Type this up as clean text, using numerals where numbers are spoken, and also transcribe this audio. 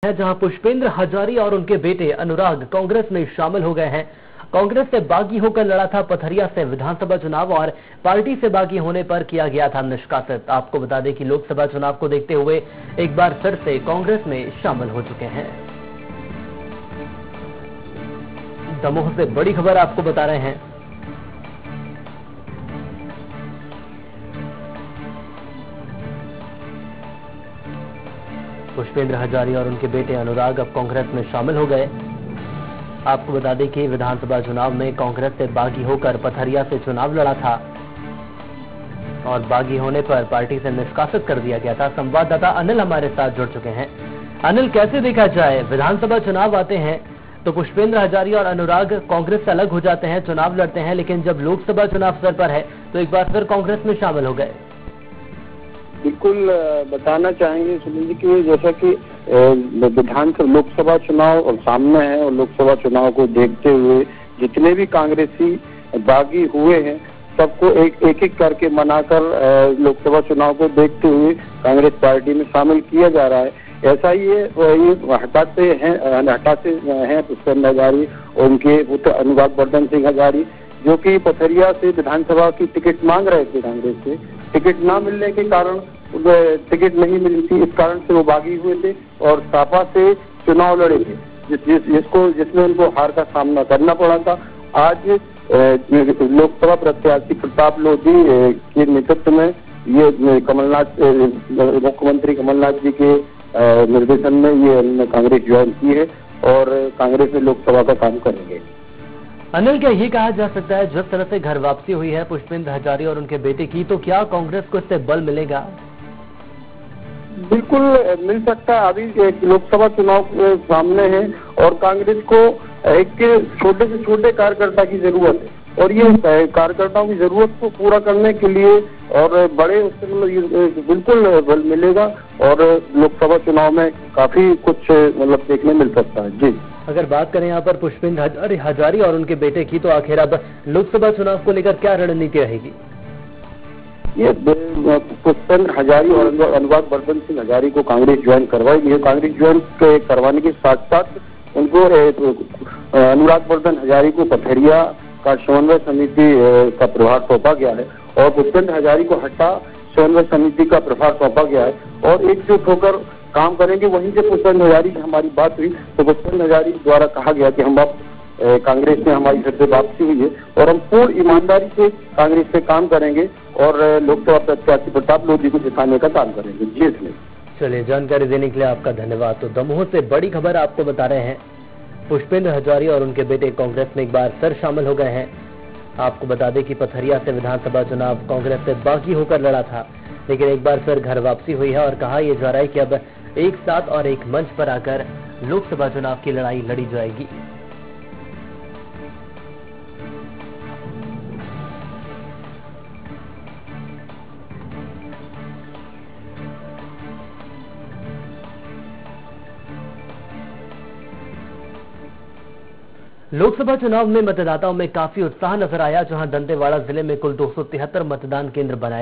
है जहां पुष्पेंद्र हजारी और उनके बेटे अनुराग कांग्रेस में शामिल हो गए हैं। कांग्रेस से बागी होकर लड़ा था पथरिया से विधानसभा चुनाव और पार्टी से बागी होने पर किया गया था निष्कासित। आपको बता दें कि लोकसभा चुनाव को देखते हुए एक बार फिर से कांग्रेस में शामिल हो चुके हैं। दमोह से बड़ी खबर आपको बता रहे हैं। पुष्पेंद्र हजारी और उनके बेटे अनुराग अब कांग्रेस में शामिल हो गए। आपको बता दें कि विधानसभा चुनाव में कांग्रेस से बागी होकर पथरिया से चुनाव लड़ा था और बागी होने पर पार्टी से निष्कासित कर दिया गया था। संवाददाता अनिल हमारे साथ जुड़ चुके हैं। अनिल, कैसे देखा जाए, विधानसभा चुनाव आते हैं तो पुष्पेंद्र हजारी और अनुराग कांग्रेस से अलग हो जाते हैं, चुनाव लड़ते हैं, लेकिन जब लोकसभा चुनाव सर पर है तो एक बार फिर कांग्रेस में शामिल हो गए। बिल्कुल बताना चाहेंगे सुनील जी कि जैसा कि विधानसभा लोकसभा चुनाव सामने है और लोकसभा चुनाव को देखते हुए जितने भी कांग्रेसी बागी हुए हैं सबको एक एक करके मनाकर लोकसभा चुनाव को देखते हुए कांग्रेस पार्टी में शामिल किया जा रहा है। ऐसा ही ये हटाते हैं पुष्पेंद्र हजारी और उनके पुत्र अनुराग वर्धन सिंह हजारी, जो कि पथरिया से विधानसभा की टिकट मांग रहे थे। कांग्रेस से टिकट ना मिलने के कारण टिकट नहीं मिली थी, इस कारण से वो बागी हुए थे और सपा से चुनाव लड़े थे, जिसमें उनको हार का सामना करना पड़ा था। आज लोकसभा प्रत्याशी प्रताप लोधी के नेतृत्व में ये कमलनाथ मुख्यमंत्री कमलनाथ जी के निर्देशन में ये कांग्रेस ज्वाइन की है और कांग्रेस में लोकसभा का काम करेंगे। अनिल, क्या ये कहा जा सकता है जिस तरह से घर वापसी हुई है पुष्पेंद्र हजारी और उनके बेटे की, तो क्या कांग्रेस को इससे बल मिलेगा? बिल्कुल मिल सकता है। अभी लोकसभा चुनाव सामने है और कांग्रेस को एक छोटे से छोटे कार्यकर्ता की जरूरत है और ये कार्यकर्ताओं की जरूरत को पूरा करने के लिए और बड़े उससे बिल्कुल बल मिलेगा और लोकसभा चुनाव में काफी कुछ देखने मिल सकता है। जी, अगर बात करें यहाँ पर पुष्पेंद्र हजारी और उनके बेटे की, तो आखिर अब लोकसभा चुनाव को लेकर क्या रणनीति रहेगी? ये पुष्पेंद्र हजारी और अनुराग वर्धन सिंह हजारी को कांग्रेस ज्वाइन करवाएगी। कांग्रेस ज्वाइन करवाने के साथ साथ उनको अनुराग वर्धन हजारी को पथरिया का समन्वय समिति का प्रभार सौंपा गया है और पुष्पेंद्र हजारी को हट्टा समन्वय समिति का प्रभार सौंपा गया है और एकजुट होकर काम करेंगे। वहीं से पुष्पेंद्र हजारी की हमारी बात हुई तो पुष्पेंद्र हजारी द्वारा कहा गया कि हम अब कांग्रेस में हमारी फिर से वापसी हुई है और हम पूर्ण ईमानदारी से कांग्रेस से काम करेंगे और लोकसभा प्रत्याशी प्रताप लोधी को जिताने का काम करेंगे। जी, इसमें चलिए, जानकारी देने के लिए आपका धन्यवाद। तो दमोह से बड़ी खबर आपको बता रहे हैं। पुष्पेंद्र हजारी और उनके बेटे कांग्रेस में एक बार फिर शामिल हो गए हैं। आपको बता दें कि पथरिया से विधानसभा चुनाव कांग्रेस से बागी होकर लड़ा था, लेकिन एक बार फिर घर वापसी हुई है और कहा यह जा रहा है कि अब एक साथ और एक मंच पर आकर लोकसभा चुनाव की लड़ाई लड़ी जाएगी। लोकसभा चुनाव में मतदाताओं में काफी उत्साह नजर आया, जहां दंतेवाड़ा जिले में कुल 273 मतदान केंद्र बनाए